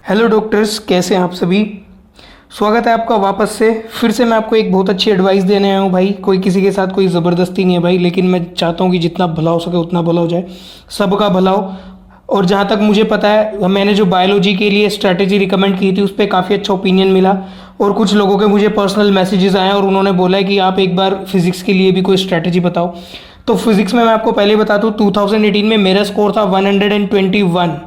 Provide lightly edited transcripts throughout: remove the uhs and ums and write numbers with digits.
Hello doctors, कैसे हैं आप सभी। स्वागत है आपका वापस से। फिर से मैं आपको एक बहुत अच्छी एडवाइस देने आया हूँ भाई। कोई किसी के साथ कोई ज़बरदस्ती नहीं है भाई, लेकिन मैं चाहता हूँ कि जितना भला हो सके उतना भला हो जाए, सबका भला हो। और जहाँ तक मुझे पता है, मैंने जो बायोलॉजी के लिए स्ट्रैटेजी रिकमेंड की थी उस पर काफ़ी अच्छा ओपिनियन मिला, और कुछ लोगों के मुझे पर्सनल मैसेजेस आए और उन्होंने बोला है कि आप एक बार फिजिक्स के लिए भी कोई स्ट्रैटेजी बताओ। तो फिजिक्स में मैं आपको पहले बता दूँ, 2018 में मेरा स्कोर था 121।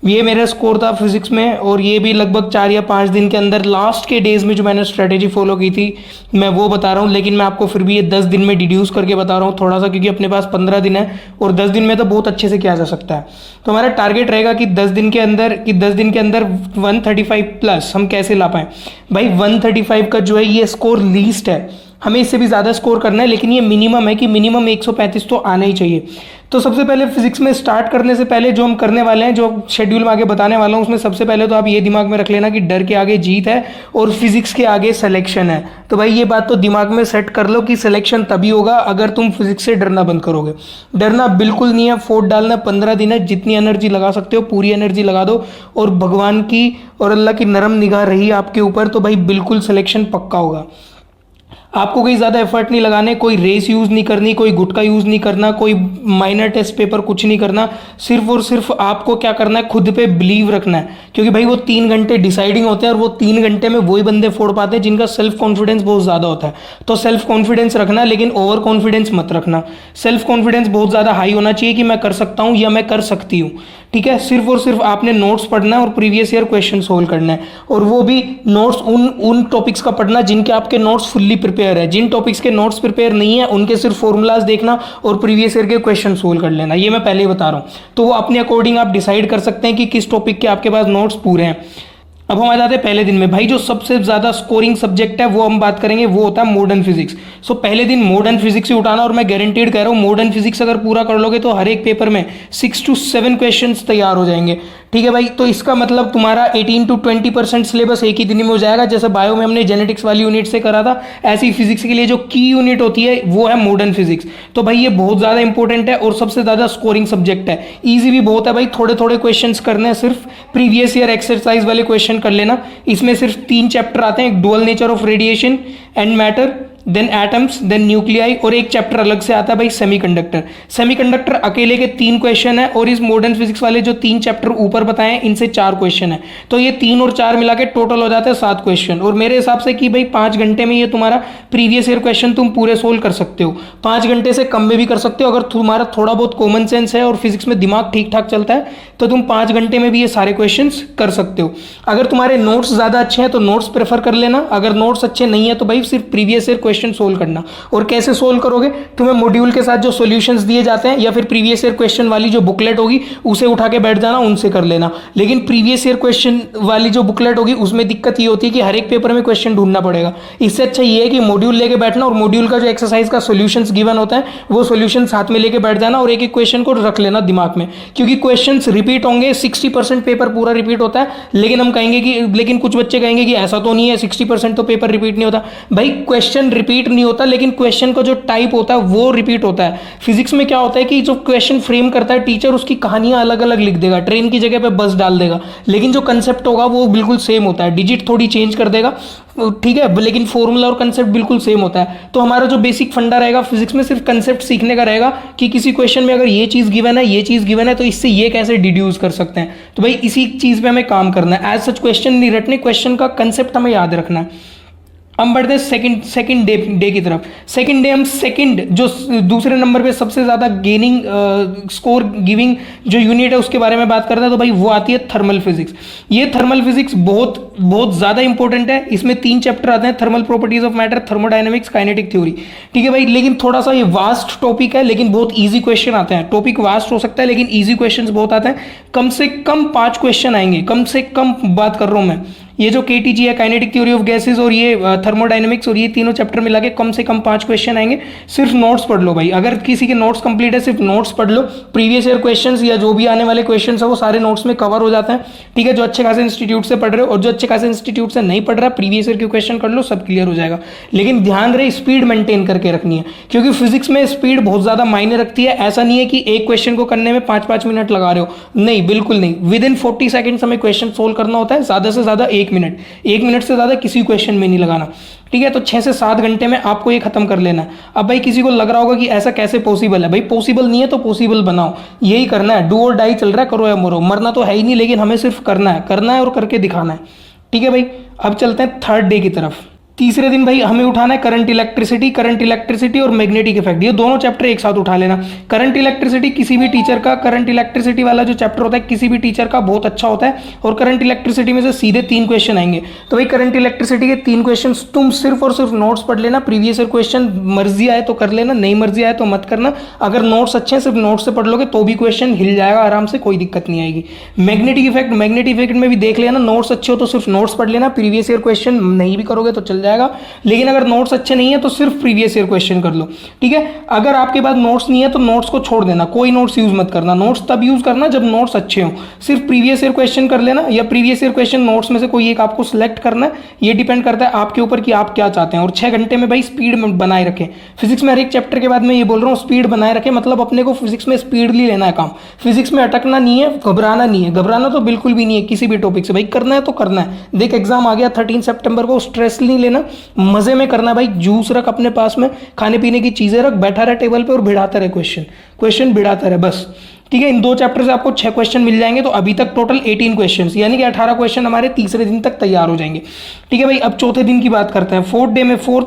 ये मेरा स्कोर था फिजिक्स में, और ये भी लगभग 4 या 5 दिन के अंदर लास्ट के डेज में जो मैंने स्ट्रेटेजी फॉलो की थी मैं वो बता रहा हूँ। लेकिन मैं आपको फिर भी ये 10 दिन में डिड्यूस करके बता रहा हूँ थोड़ा सा, क्योंकि अपने पास 15 दिन है और 10 दिन में तो बहुत अच्छे से किया जा सकता है। तो हमारा टारगेट रहेगा कि 10 दिन के अंदर 135 प्लस हम कैसे ला पाएँ। भाई 135 का जो है ये स्कोर लीस्ट है, हमें इससे भी ज़्यादा स्कोर करना है, लेकिन ये मिनिमम है कि मिनिमम 135 तो आना ही चाहिए। तो सबसे पहले फिजिक्स में स्टार्ट करने से पहले जो हम करने वाले हैं, जो शेड्यूल में आगे बताने वाला हूँ, उसमें सबसे पहले तो आप ये दिमाग में रख लेना कि डर के आगे जीत है और फिजिक्स के आगे सिलेक्शन है। तो भाई ये बात तो दिमाग में सेट कर लो कि सिलेक्शन तभी होगा अगर तुम फिजिक्स से डरना बंद करोगे। डरना बिल्कुल नहीं है, फोर्ट डालना 15 दिन है, जितनी एनर्जी लगा सकते हो पूरी एनर्जी लगा दो, और भगवान की और अल्लाह की नरम निगाह रही आपके ऊपर तो भाई बिल्कुल सिलेक्शन पक्का होगा। आपको कोई ज़्यादा एफर्ट नहीं लगाने, कोई रेस यूज़ नहीं करनी, कोई गुटका यूज़ नहीं करना, कोई माइनर टेस्ट पेपर कुछ नहीं करना। सिर्फ और सिर्फ आपको क्या करना है, खुद पे बिलीव रखना है, क्योंकि भाई वो 3 घंटे डिसाइडिंग होते हैं, और वो 3 घंटे में वही बंदे फोड़ पाते हैं जिनका सेल्फ कॉन्फिडेंस बहुत ज़्यादा होता है। तो सेल्फ कॉन्फिडेंस रखना, लेकिन ओवर कॉन्फिडेंस मत रखना। सेल्फ कॉन्फिडेंस बहुत ज़्यादा हाई होना चाहिए कि मैं कर सकता हूँ या मैं कर सकती हूँ। ठीक है, सिर्फ और सिर्फ आपने नोट्स पढ़ना है और प्रीवियस ईयर क्वेश्चन सोल्व करना है, और वो भी नोट्स उन टॉपिक्स का पढ़ना जिनके आपके नोट्स फुल्ली प्रिपेयर है। जिन टॉपिक्स के नोट्स प्रिपेयर नहीं है उनके सिर्फ फॉर्मूलाज देखना और प्रीवियस ईयर के क्वेश्चन सोल्व कर लेना, ये मैं पहले ही बता रहा हूँ। तो वो अपने अकॉर्डिंग आप डिसाइड कर सकते हैं कि किस टॉपिक के आपके पास नोट्स पूरे हैं। अब हम आ जाते हैं पहले दिन में। भाई जो सबसे ज़्यादा स्कोरिंग सब्जेक्ट है वो हम बात करेंगे, वो होता है मॉडर्न फिजिक्स। सो पहले दिन मॉडर्न फिजिक्स ही उठाना, और मैं गारंटीड कह रहा हूँ मॉडर्न फिजिक्स अगर पूरा कर लोगे तो हर एक पेपर में 6 to 7 क्वेश्चंस तैयार हो जाएंगे। ठीक है भाई, तो इसका मतलब तुम्हारा 18 to 20% सिलेबस एक ही दिन में हो जाएगा। जैसे बायो में हमने जेनेटिक्स वाली यूनिट से करा था, ऐसी फिजिक्स के लिए जो की यूनिट होती है वो है मॉडर्न फिजिक्स। तो भाई ये बहुत ज़्यादा इंपॉर्टेंट है और सबसे ज़्यादा स्कोरिंग सब्जेक्ट है। ईजी भी बहुत है भाई, थोड़े थोड़े क्वेश्चन करने हैं, सिर्फ प्रीवियस ईयर एक्सरसाइज वाले क्वेश्चन कर लेना। इसमें सिर्फ 3 चैप्टर आते हैं, एक dual nature of radiation and matter, then atoms, then nuclei, और एक चैप्टर अलग से आता है भाई सेमीकंडक्टर। सेमीकंडक्टर अकेले के 3 क्वेश्चन है, और इस मॉडर्न फिजिक्स वाले जो 3 चैप्टर ऊपर बताए हैं इनसे 4 क्वेश्चन है। तो ये 3 और 4 मिला के टोटल हो जाता है 7 क्वेश्चन। और मेरे हिसाब से कि भाई 5 घंटे में ये तुम्हारा प्रीवियस ईयर क्वेश्चन तुम पूरे सोल्व कर सकते हो। 5 घंटे से कम में भी कर सकते हो अगर तुम्हारा थोड़ा बहुत कॉमन सेंस है और फिजिक्स में दिमाग ठीक ठाक चलता है, तो तुम 5 घंटे में भी ये सारे क्वेश्चन कर सकते हो। अगर तुम्हारे नोट्स ज़्यादा अच्छे हैं तो नोट्स प्रेफर कर लेना, अगर नोट्स अच्छे नहीं है तो भाई सिर्फ प्रीवियस ईयर क्वेश्चन सोल्व करना। और कैसे सोल्व करोगे, तुम्हें मॉड्यूल के साथ जो सॉल्यूशंस दिए जाते हैं या फिर प्रीवियस ईयर क्वेश्चन वाली जो बुकलेट होगी उसे उठा के बैठ जाना, उनसे कर लेना। लेकिन प्रीवियस ईयर क्वेश्चन वाली जो बुकलेट होगी उसमें दिक्कत ये होती है कि हर एक पेपर में क्वेश्चन ढूंढना पड़ेगा। इससे अच्छा ये है कि मॉड्यूल लेके बैठना, और मॉड्यूल का जो एक्सरसाइज का सॉल्यूशंस गिवन होता है वो सॉल्यूशन साथ में लेके बैठ जाना, और एक एक क्वेश्चन को रख लेना दिमाग में, क्योंकि क्वेश्चन रिपीट होंगे। 60% पेपर पूरा रिपीट होता है, लेकिन हम कहेंगे कि, लेकिन कुछ बच्चे कहेंगे कि ऐसा तो नहीं है, 60% तो पेपर रिपीट नहीं होता। भाई क्वेश्चन रिपीट नहीं होता, लेकिन क्वेश्चन का जो टाइप होता है वो रिपीट होता है। फिजिक्स में क्या होता है कि जो क्वेश्चन फ्रेम करता है टीचर, उसकी कहानियां अलग अलग लिख देगा, ट्रेन की जगह पे बस डाल देगा, लेकिन जो कंसेप्ट होगा वो बिल्कुल सेम होता है। डिजिट थोड़ी चेंज कर देगा, ठीक है, लेकिन फॉर्मूला और कंसेप्ट बिल्कुल सेम होता है। तो हमारा जो बेसिक फंडा रहेगा फिजिक्स में सिर्फ कंसेप्ट सीखने का रहेगा कि किसी क्वेश्चन में अगर ये चीज़ गिवन है, ये चीज़ गिवन है, तो इससे ये कैसे डिड्यूस कर सकते हैं। तो भाई इसी चीज़ पे हमें काम करना है। एज सच क्वेश्चन नहीं रटने, क्वेश्चन का कंसेप्ट हमें याद रखना है। हम बढ़ते हैं सेकंड डे की तरफ। सेकंड डे हम जो दूसरे नंबर पे सबसे ज़्यादा गेनिंग स्कोर गिविंग जो यूनिट है उसके बारे में बात करते हैं, तो भाई वो आती है थर्मल फिजिक्स। ये थर्मल फिजिक्स बहुत बहुत ज़्यादा इंपॉर्टेंट है। इसमें 3 चैप्टर आते हैं, thermal properties of matter, thermodynamics, kinetic theory. ठीक है भाई, लेकिन थोड़ा सा ये वास्ट टॉपिक है, लेकिन बहुत ईजी क्वेश्चन आते हैं। टॉपिक वास्ट हो सकता है लेकिन ईजी क्वेश्चन बहुत आते हैं। कम से कम 5 क्वेश्चन आएंगे, कम से कम बात कर रहा हूँ मैं। ये जो KTG है, काइनेटिक थ्योरी ऑफ गैसेस, और ये थर्मोडाइनमिक्स, और ये तीनों चैप्टर मिला के कम से कम 5 क्वेश्चन आएंगे। सिर्फ नोट्स पढ़ लो भाई, अगर किसी के नोट्स कंप्लीट है सिर्फ नोट्स पढ़ लो, प्रीवियस ईयर क्वेश्चंस या जो भी आने वाले क्वेश्चंस है वो सारे नोट्स में कवर हो जाते हैं। ठीक है, जो अच्छे खासे इंस्टीट्यूट से पढ़ रहे हो और जो अच्छे खासे इंस्टीट्यूट से नहीं पढ़ रहा, प्रीवियस ईयर के क्वेश्चन कर लो, सब क्लियर हो जाएगा। लेकिन ध्यान रहे स्पीड मेंटेन करके रखनी है, क्योंकि फिजिक्स में स्पीड बहुत ज्यादा मायने रखती है। ऐसा नहीं है कि एक क्वेश्चन को करने में 5-5 मिनट लगा रहे हो, नहीं, बिल्कुल नहीं। विद इन 40 सेकंड्स हमें क्वेश्चन सोल्व करना होता है, ज्यादा से ज्यादा 1 मिनट, 1 मिनट से ज्यादा किसी क्वेश्चन में नहीं लगाना। ठीक है, तो 6 से 7 घंटे में आपको ये खत्म कर लेना है। अब भाई किसी को लग रहा होगा कि ऐसा कैसे पॉसिबल है, भाई पॉसिबल नहीं है तो पॉसिबल बनाओ, यही करना है। डू और डाई चल रहा है, करो या मरो, मरना तो है ही नहीं, लेकिन हमें सिर्फ करना है और करके दिखाना है। ठीक है भाई, अब चलते हैं थर्ड डे की तरफ। तीसरे दिन भाई हमें उठाना है करंट इलेक्ट्रिसिटी और मैग्नेटिक इफेक्ट, ये दोनों चैप्टर एक साथ उठा लेना। करंट इलेक्ट्रिसिटी किसी भी टीचर का, करंट इलेक्ट्रिसिटी वाला जो चैप्टर होता है किसी भी टीचर का बहुत अच्छा होता है, और करंट इलेक्ट्रिसिटी में से सीधे 3 क्वेश्चन आएंगे। तो भाई करंट इलेक्ट्रिसिटी के 3 क्वेश्चन तुम सिर्फ और सिर्फ नोट्स पढ़ लेना, प्रीवियस ईयर क्वेश्चन मर्जी आए तो कर लेना, नहीं मर्जी आए तो मत करना। अगर नोट्स अच्छे हैं सिर्फ नोट्स से पढ़ लोगे तो भी क्वेश्चन हिल जाएगा आराम से, कोई दिक्कत नहीं आएगी। मैग्नेटिक इफेक्ट में भी देख लेना, नोट्स अच्छे हो तो सिर्फ नोट्स पढ़ लेना, प्रीवियस ईयर क्वेश्चन नहीं भी करोगे तो चल जाएगा। लेकिन अगर नोट्स अच्छे नहीं है तो सिर्फ प्रीवियस ईयर क्वेश्चन कर लो। ठीक है, अगर आपके पास नोट्स नहीं है तो नोट्स को छोड़ देना, कोई नोट्स यूज मत करना। नोट्स तब यूज करना जब नोट्स अच्छे हो, सिर्फ प्रीवियस ईयर क्वेश्चन कर लेना, या प्रीवियस ईयर क्वेश्चन नोट्स में से कोई एक आपको सिलेक्ट करना है। ये डिपेंड करता है आपके ऊपर कि आप क्या चाहते हैं। और 6 घंटे में भाई स्पीड बनाए रखें। फिजिक्स में हर एक चैप्टर के बाद मैं ये बोल रहा हूँ, स्पीड बनाए रखें, मतलब अपने को फिजिक्स में स्पीडली लेना है काम। फिजिक्स में अटकना नहीं है, घबराना नहीं है, घबराना तो बिल्कुल भी नहीं है किसी भी टॉपिक से। भाई करना है तो करना है। देख एग्जाम आ गया 13 सितंबर को, स्ट्रेस नहीं लेना, मजे में करना है भाई। जूस रख अपने पास में, खाने पीने की चीजें रख, बैठा रहे टेबल पे और भिड़ाता रहे क्वेश्चन भिड़ाता रहे बस। ठीक है, इन 2 चैप्टर से आपको 6 क्वेश्चन मिल जाएंगे। तो अभी तक टोटल 18 क्वेश्चन, यानी कि 18 क्वेश्चन हमारे तीसरे दिन तक तैयार हो जाएंगे। ठीक है भाई, अब चौथे दिन की बात करते हैं। फोर्थ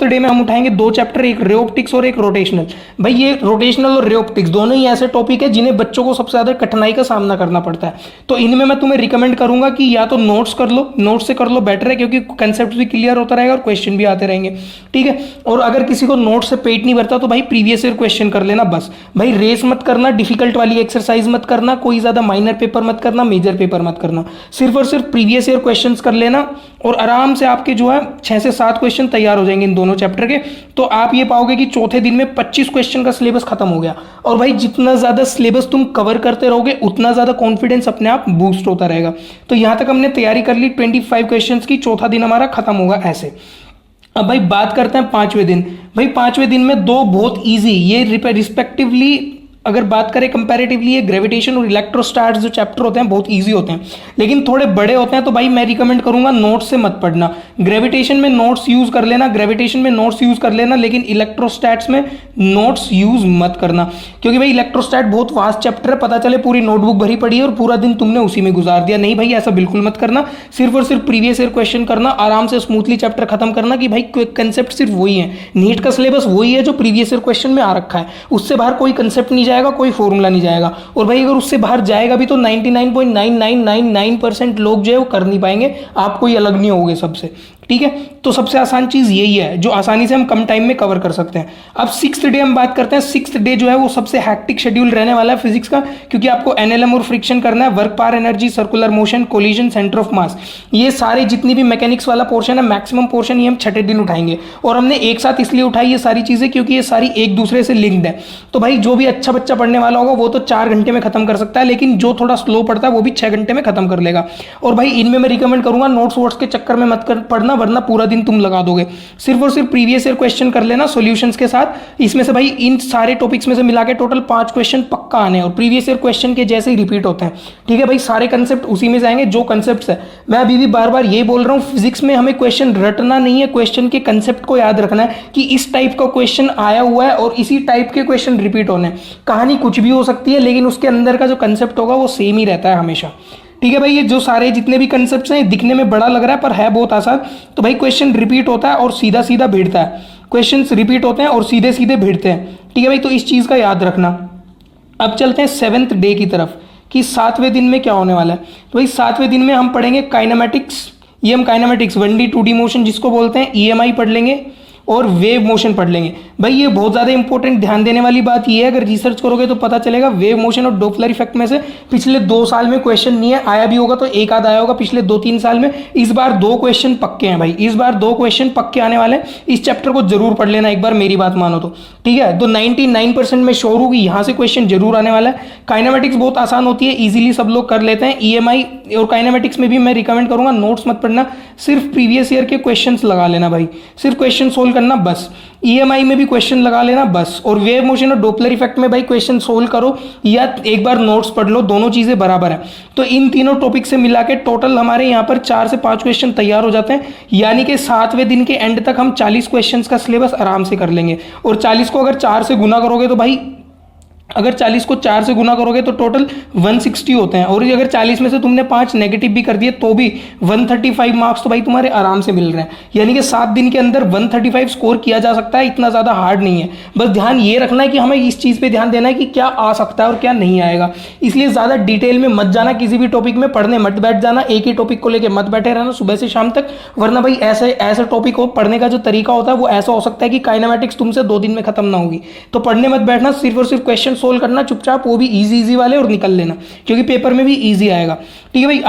डे में हम उठाएंगे 2 चैप्टर, एक रे ऑप्टिक्स और एक रोटेशनल। भाई ये रोटेशनल और रे ऑप्टिक्स दोनों ही ऐसे टॉपिक है जिन्हें बच्चों को सबसे ज्यादा कठिनाई का सामना करना पड़ता है। तो इनमें मैं तुम्हें रिकमेंड करूंगा कि या तो नोट्स कर लो, नोट्स से कर लो, बेटर है, क्योंकि कंसेप्ट भी क्लियर होता रहेगा और क्वेश्चन भी आते रहेंगे। ठीक है, और अगर किसी को नोट से पेट नहीं भरता तो भाई प्रीवियस ईयर क्वेश्चन कर लेना बस। भाई रेस मत करना, डिफिकल्ट वाली एक्सरसाइज मत करना, कोई ज्यादा माइनर पेपर मत करना, मेजर पेपर मत करना, सिर्फ और सिर्फ प्रीवियस ईयर क्वेश्चंस कर लेना, और आराम से आपके जो है 6 से 7 क्वेश्चन तैयार हो जाएंगे इन दोनों चैप्टर के। तो आप ये पाओगे कि चौथे दिन में 25 क्वेश्चन का सिलेबस खत्म हो गया। और भाई जितना ज्यादा सिलेबस तुम कवर करते रहोगे उतना ज्यादा कॉन्फिडेंस अपने आप बूस्ट होता रहेगा। तो यहां तक हमने तैयारी कर ली 25 क्वेश्चन की, चौथा दिन हमारा खत्म होगा ऐसे। अब भाई बात करते हैं 5वें दिन। भाई 5वें दिन में 2 बहुत ईजी, ये रिस्पेक्टिवली अगर बात करें कंपैरेटिवली, ये ग्रेविटेशन और इलेक्ट्रोस्टैट्स जो चैप्टर होते हैं बहुत इजी होते हैं, लेकिन थोड़े बड़े होते हैं। तो भाई मैं रिकमेंड करूंगा नोट्स से मत पढ़ना। ग्रेविटेशन में नोट्स यूज कर लेना, लेकिन इलेक्ट्रोस्टैट्स में नोट्स यूज मत करना, क्योंकि भाई इलेक्ट्रोस्टैट बहुत वास्ट चैप्टर है। पता चले पूरी नोटबुक भरी पड़ी है और पूरा दिन तुमने उसी में गुजार दिया। नहीं भाई, ऐसा बिल्कुल मत करना। सिर्फ और सिर्फ प्रीवियस ईयर क्वेश्चन करना, आराम से स्मूथली चैप्टर खत्म करना, कि भाई कंसेप्ट सिर्फ वही है, नीट का सिलेबस वही है जो प्रीवियस ईयर क्वेश्चन में आ रखा है। उससे बाहर कोई कंसेप्ट नहीं जाएगा, कोई फॉर्मूला नहीं जाएगा। और भाई अगर उससे बाहर जाएगा भी तो 99.9999% लोग जो है वो कर नहीं पाएंगे, आप कोई अलग नहीं होगे सबसे। ठीक है, तो सबसे आसान चीज यही है जो आसानी से हम कम टाइम में कवर कर सकते हैं। अब 6th डे हम बात करते हैं। 6th डे जो है वो सबसे हैक्टिक शेड्यूल रहने वाला है फिजिक्स का, क्योंकि आपको एनएलएम और फ्रिक्शन करना है, work power energy, circular motion, collision, centre of mass, ये सारे जितनी भी मैकेनिक्स वाला पोर्शन है, मैक्सिमम पोर्शन ये हम 6ठे दिन उठाएंगे। और हमने एक साथ इसलिए उठाई ये सारी चीजें क्योंकि ये सारी एक दूसरे से लिंक्ड है। तो भाई जो भी अच्छा बच्चा पढ़ने वाला होगा वो तो 4 घंटे में खत्म कर सकता है, लेकिन जो थोड़ा स्लो पढ़ता है वो भी 6 घंटे में खत्म कर लेगा। और भाई इनमें मैं रिकमेंड करूंगा नोट्स वोट्स के चक्कर में मत पढ़ना, वरना पूरा दिन तुम लगा दोगे। सिर्फ और सिर्फ प्रीवियस ईयर क्वेश्चन कर लेना सॉल्यूशंस के साथ। इसमें से भाई इन सारे टॉपिक्स में से मिला के टोटल 5 क्वेश्चन पक्का आने हैं, और प्रीवियस ईयर क्वेश्चन के जैसे ही रिपीट होते हैं। ठीक है भाई, सारे कंसेप्ट उसी में जाएंगे जो कंसेप्ट है। मैं अभी भी बार बार ये बोल रहा हूं, फिजिक्स में हमें क्वेश्चन रटना नहीं है, क्वेश्चन के कंसेप्ट को याद रखना है कि इस टाइप का क्वेश्चन आया हुआ है और इसी टाइप के क्वेश्चन रिपीट होने। कहानी कुछ भी हो सकती है, लेकिन उसके अंदर का जो कंसेप्ट होगा वो सेम ही रहता है हमेशा। ठीक है भाई, ये जो सारे जितने भी कंसेप्ट्स हैं दिखने में बड़ा लग रहा है पर है बहुत आसान। तो भाई क्वेश्चन रिपीट होता है और सीधा सीधा भिड़ता है, क्वेश्चंस रिपीट होते हैं और सीधे सीधे भिड़ते हैं। ठीक है भाई, तो इस चीज का याद रखना। अब चलते हैं 7th डे की तरफ कि 7वें दिन में क्या होने वाला है। तो भाई 7वें दिन में हम पढ़ेंगे काइनेमेटिक्स। ये हम काइनेमेटिक्स 1D 2D मोशन जिसको बोलते हैं EMI पढ़ लेंगे, और वेव मोशन पढ़ लेंगे। भाई ये बहुत ज़्यादा इंपॉर्टेंट ध्यान देने वाली बात ये है, अगर रिसर्च करोगे तो पता चलेगा वेव मोशन और डॉपलर इफेक्ट में से पिछले 2 साल में क्वेश्चन नहीं है, आया भी होगा तो एक आध आया होगा पिछले 2-3 साल में। इस बार 2 क्वेश्चन पक्के हैं भाई, इस बार 2 क्वेश्चन पक्के आने वाले हैं। इस चैप्टर को जरूर पढ़ लेना एक बार, मेरी बात मानो तो ठीक है। तो 99% में श्योर होगी यहाँ से क्वेश्चन जरूर आने वाला है। काइनेमेटिक्स बहुत आसान होती है, इजीली सब लोग कर लेते हैं। ईएमआई और काइनेमेटिक्स में भी मैं रिकमेंड करूंगा नोट्स मत पढ़ना, सिर्फ प्रीवियस ईयर के क्वेश्चंस लगा लेना भाई, सिर्फ क्वेश्चन सोल्व करना बस। ईएमआई में भी क्वेश्चन लगा लेना बस, और वेव मोशन और डॉपलर इफेक्ट में भाई क्वेश्चन सोल्व करो या एक बार नोट्स पढ़ लो, दोनों चीजें बराबर है। तो इन तीनों टॉपिक से मिला के टोटल हमारे यहाँ पर 4 से 5 क्वेश्चन तैयार हो जाते हैं, यानी कि 7वें दिन के एंड तक हम 40 क्वेश्चंस का सिलेबस आराम से कर लेंगे। और 40 को अगर 4 से गुना करोगे तो भाई, अगर 40 को 4 से गुना करोगे तो टोटल 160 होते हैं, और अगर 40 में से तुमने 5 नेगेटिव भी कर दिए तो भी 135 मार्क्स तो भाई तुम्हारे आराम से मिल रहे हैं। यानी कि 7 दिन के अंदर 135 स्कोर किया जा सकता है, इतना ज़्यादा हार्ड नहीं है। बस ध्यान ये रखना है कि हमें इस चीज़ पे ध्यान देना है कि क्या आ सकता है और क्या नहीं आएगा। इसलिए ज़्यादा डिटेल में मत जाना, किसी भी टॉपिक में पढ़ने मत बैठ जाना, एक ही टॉपिक को लेकर मत बैठे रहना सुबह से शाम तक, वरना भाई ऐसे टॉपिक को पढ़ने का जो तरीका होता है वो ऐसा हो सकता है कि काइनेमेटिक्स तुमसे 2 दिन में खत्म ना होगी। तो पढ़ने मत बैठना, सिर्फ और सिर्फ क्वेश्चन सोल्व करना चुपचाप, वो भी इजी वाले, और निकल लेना क्योंकि पेपर में भी इजी आएगा। ठीक है भाई।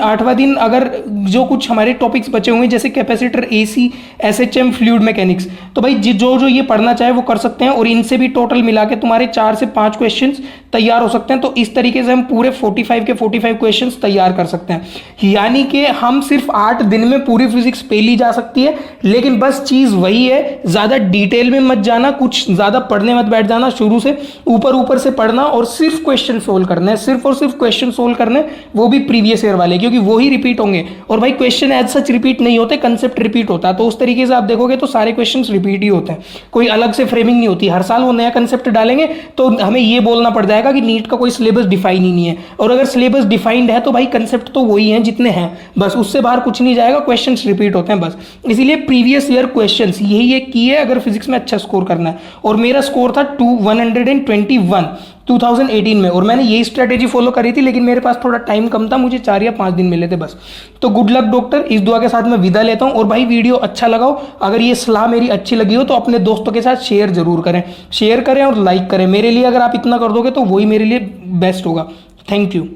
8वां दिन अगर जो कुछ हमारे टॉपिक्स बचे हुए जैसे capacitor, AC, SHM, fluid mechanics, तो भाई जो ये पढ़ना चाहे वो कर सकते हैं, और इनसे भी टोटल मिला के तुम्हारे 4 से 5 क्वेश्चंस तैयार हो सकते हैं। तो इस तरीके से हम पूरे 45 के 45 क्वेश्चंस तैयार कर सकते हैं, यानी कि हम सिर्फ 8 दिन में पूरी फिजिक्स पे ली जा सकती है। लेकिन बस चीज वही है, ज्यादा डिटेल में मत जाना, कुछ ज्यादा पढ़ने मत बैठ जाना, शुरू से ऊपर से पढ़ना और सिर्फ क्वेश्चन सोल्व करना है, सिर्फ और सिर्फ क्वेश्चन सोल्व करने, वो भी प्रीवियस ईयर वाले, क्योंकि वो ही रिपीट होंगे। और भाई क्वेश्चन एज सच रिपीट नहीं होते, कंसेप्ट रिपीट होता है। तो उस तरीके से आप देखोगे तो सारे क्वेश्चन रिपीट ही होते हैं, कोई अलग से फ्रेमिंग नहीं होती। हर साल वो नया कंसेप्ट डालेंगे तो हमें ये बोलना पड़ जाएगा कि नीट का कोई सिलेबस डिफाइन ही नहीं है। और अगर सिलेबस डिफाइंड है तो भाई कंसेप्ट तो वही है जितने हैं, बस उससे बाहर कुछ नहीं जाएगा, क्वेश्चन रिपीट होते हैं बस। इसीलिए प्रीवियस ईयर क्वेश्चन यही एक की है अगर फिजिक्स में अच्छा स्कोर करना है। और मेरा स्कोर था 121 2018 में, और मैंने यही स्ट्रेटेजी फॉलो करी थी, लेकिन मेरे पास थोड़ा टाइम कम था, मुझे 4 या 5 दिन मिले थे बस। तो गुड लक डॉक्टर, इस दुआ के साथ मैं विदा लेता हूं। और भाई वीडियो अच्छा लगाओ, अगर ये सलाह मेरी अच्छी लगी हो तो अपने दोस्तों के साथ शेयर जरूर करें, शेयर करें और लाइक करें। मेरे लिए अगर आप इतना कर दोगे तो वही मेरे लिए बेस्ट होगा। Thank you.